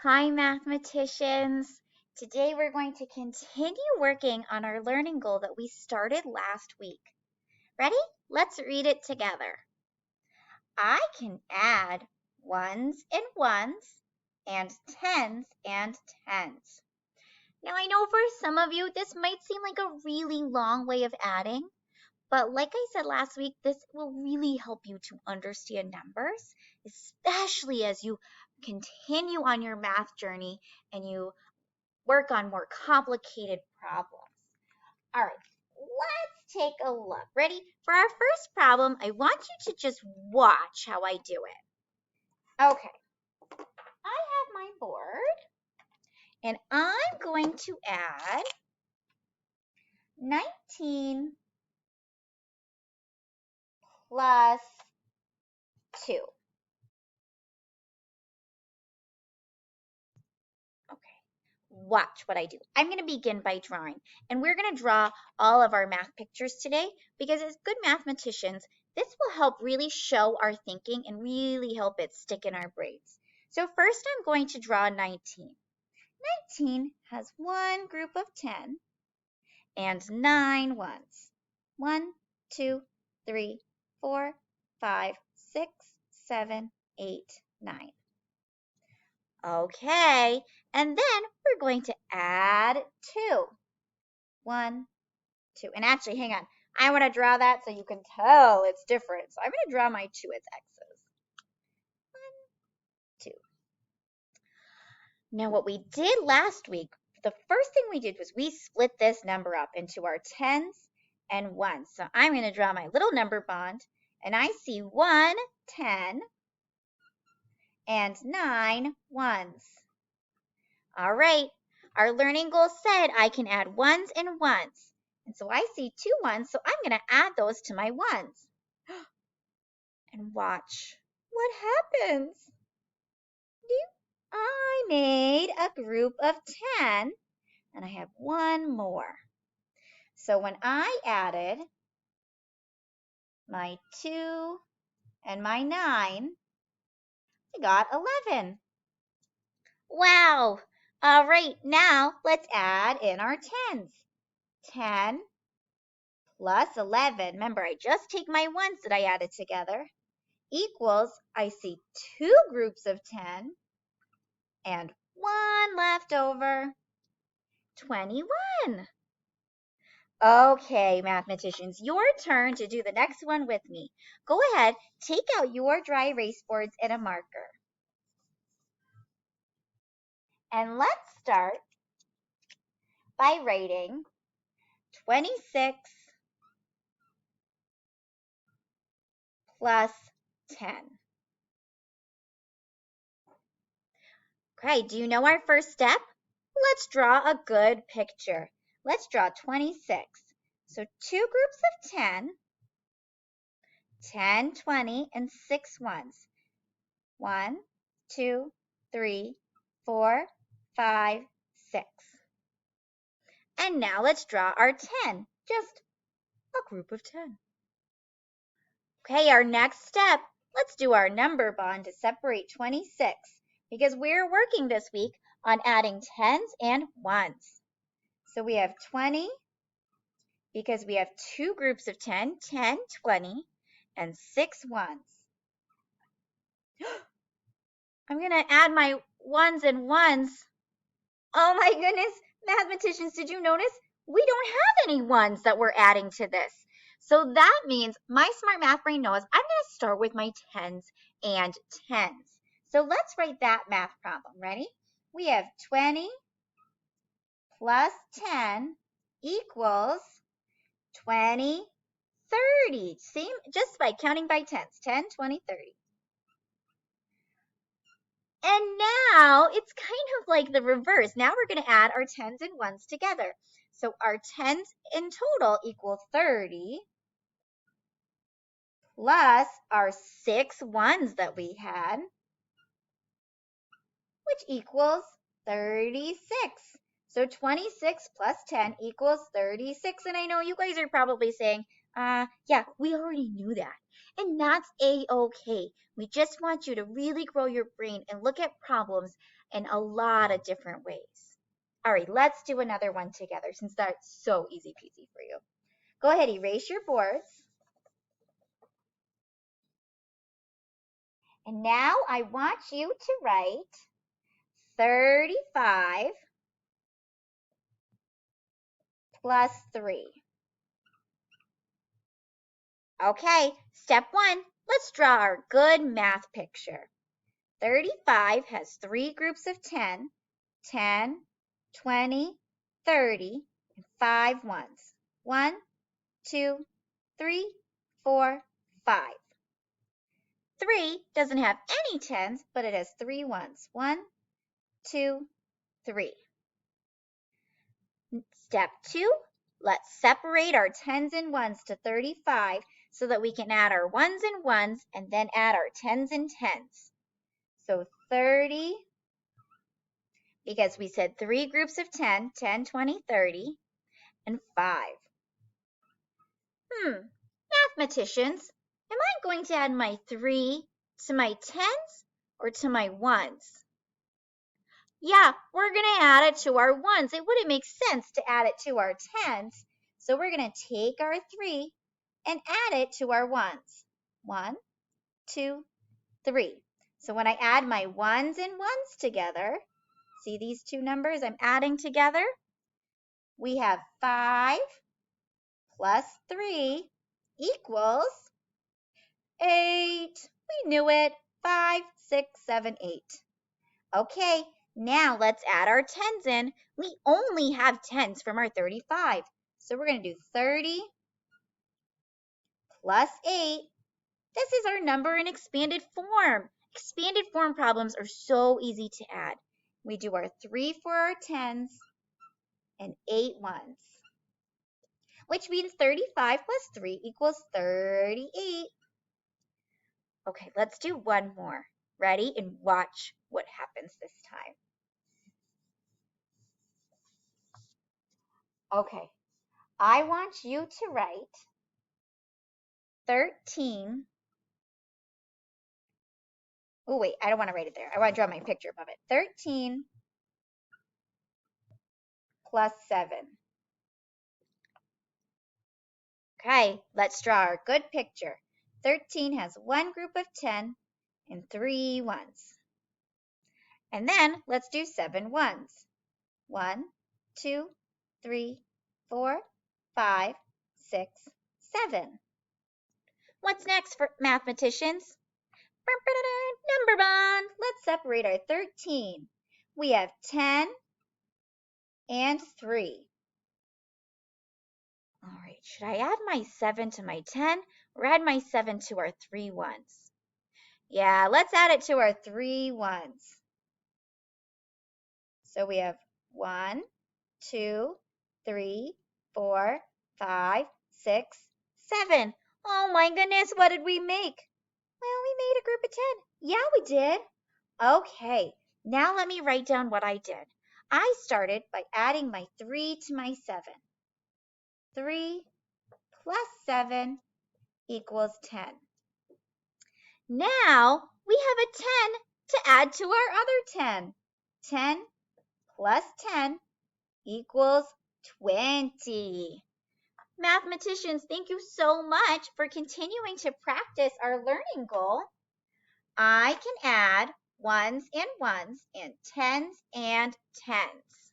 Hi, mathematicians. Today we're going to continue working on our learning goal that we started last week. Ready? Let's read it together. I can add ones and tens and tens. Now, I know for some of you this might seem like a really long way of adding, but like I said last week, this will really help you to understand numbers, especially as you continue on your math journey and you work on more complicated problems. All right, let's take a look. Ready? For our first problem, I want you to just watch how I do it. Okay, I have my board, and I'm going to add 19 plus 2. Watch what I do. I'm going to begin by drawing, and we're going to draw all of our math pictures today because as good mathematicians, this will help really show our thinking and really help it stick in our brains. So first I'm going to draw 19. 19 has one group of 10 and 9 ones. 1, 2, 3, 4, 5, 6, 7, 8, 9. Okay, and then we're going to add 2. 1, 2. And actually, hang on. I want to draw that so you can tell it's different. So I'm going to draw my 2 as x's. 1, 2. Now, what we did last week, the first thing we did was we split this number up into our tens and ones. So I'm going to draw my little number bond, and I see 1 10 and 9 ones. All right, our learning goal said I can add ones and ones. And so I see 2 ones, so I'm going to add those to my ones. And watch what happens. I made a group of 10, and I have one more. So when I added my 2 and my 9, I got 11. Wow! All right, now let's add in our tens. 10 plus 11, remember I just take my ones that I added together, equals, I see 2 groups of 10 and 1 left over, 21. Okay, mathematicians, your turn to do the next one with me. Go ahead, take out your dry erase boards and a marker. And let's start by writing 26 plus 10. Okay, do you know our first step? Let's draw a good picture. Let's draw 26. So 2 groups of 10, 10, 20, and 6 ones. 1, 2, 3, 4, 5, 6. And now let's draw our 10, just a group of 10. Okay, our next step, let's do our number bond to separate 26 because we're working this week on adding tens and ones. So we have 20 because we have 2 groups of 10, 10, 20, and 6 ones. I'm going to add my ones and ones. Oh my goodness, mathematicians, did you notice? We don't have any ones that we're adding to this. So that means my smart math brain knows I'm going to start with my tens and tens. So let's write that math problem. Ready? We have 20 plus 10 equals 20, 30. See, just by counting by tens, 10, 20, 30. And now it's kind of like the reverse. Now we're going to add our tens and ones together. So our tens in total equal 30 plus our 6 ones that we had, which equals 36. So 26 plus 10 equals 36. And I know you guys are probably saying, Yeah, we already knew that. And that's A-okay. We just want you to really grow your brain and look at problems in a lot of different ways. All right, let's do another one together since that's so easy peasy for you. Go ahead, erase your boards. And now I want you to write 35 plus 3. Okay, step 1, let's draw our good math picture. 35 has 3 groups of 10, 10, 20, 30, and 5 ones. 1, 2, 3, 4, 5. 3 doesn't have any 10s, but it has 3 ones. 1, 2, 3. Step 2, let's separate our 10s and 1s to 35 so that we can add our 1s and 1s and then add our 10s and 10s. So 30, because we said 3 groups of 10, 10, 20, 30, and 5. Mathematicians, am I going to add my 3 to my 10s or to my 1s? Yeah, we're going to add it to our 1s. It wouldn't make sense to add it to our 10s. So we're going to take our 3 and add it to our 1s. 1, 2, 3. So when I add my 1s and 1s together, see these two numbers I'm adding together? We have 5 plus 3 equals 8. We knew it. 5, 6, 7, 8. Okay, now let's add our 10s in. We only have 10s from our 35. So we're going to do 30 plus 8. This is our number in expanded form. Expanded form problems are so easy to add. We do our 3 for our 10s and 8 ones, which means 35 plus 3 equals 38. Okay, let's do one more. Ready? And watch what happens this time. Okay, I want you to write 13. Oh, wait, I don't want to write it there. I want to draw my picture above it. 13 plus 7. Okay, let's draw our good picture. 13 has 1 group of 10 and 3 ones. And then let's do 7 ones. 1, 2, 3, 4, 5, 6, 7. What's next for mathematicians? Number bond. Let's separate our 13. We have 10 and 3. All right, should I add my 7 to my 10 or add my 7 to our 3 ones? Yeah, let's add it to our 3 ones. So we have 1, 2, 3, 4, 5, 6, 7. Oh my goodness, what did we make? Well, we made a group of 10. Yeah, we did. Okay, now let me write down what I did. I started by adding my 3 to my 7. 3 plus 7 equals 10. Now we have a 10 to add to our other 10. 10 plus 10 equals 20. Mathematicians, thank you so much for continuing to practice our learning goal. I can add 1s and 1s and 10s and 10s.